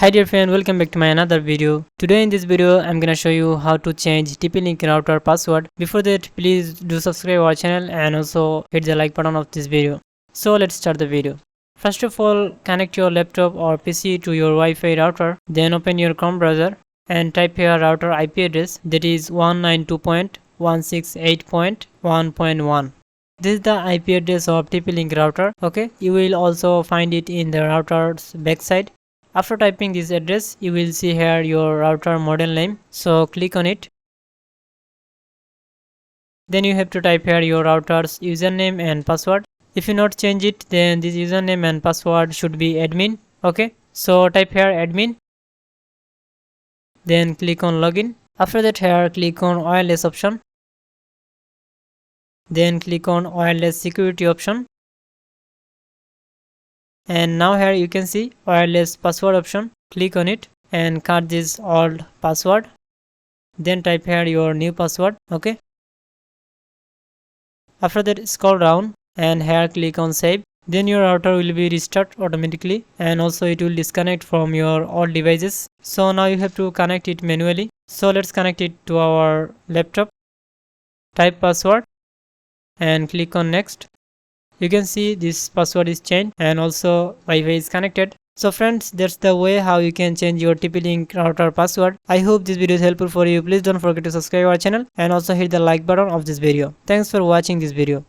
Hi dear friend, welcome back to my another video. Today in this video I'm gonna show you how to change TP-Link router password. Before that, please do subscribe our channel and also hit the like button of this video. So let's start the video. First of all, connect your laptop or PC to your Wi-Fi router. Then open your Chrome browser and type here router IP address, that is 192.168.1.1. This is the IP address of TP-Link router. Okay, you will also find it in the router's backside. After typing this address, you will see here your router model name, so click on it. Then you have to type here your router's username and password. If you not change it, then this username and password should be admin. Okay, so type here admin, then click on login. After that, here click on wireless option, then click on wireless security option, and now here you can see wireless password option. Click on it and cut this old password, then type here your new password. Okay, after that scroll down and here click on save. Then your router will be restart automatically and also it will disconnect from your old devices. So now you have to connect it manually. So let's connect it to our laptop. Type password and click on next. You can see this password is changed and also Wi-Fi is connected. So friends, that's the way how you can change your TP-Link router password. I hope this video is helpful for you. Please don't forget to subscribe our channel and also hit the like button of this video. Thanks for watching this video.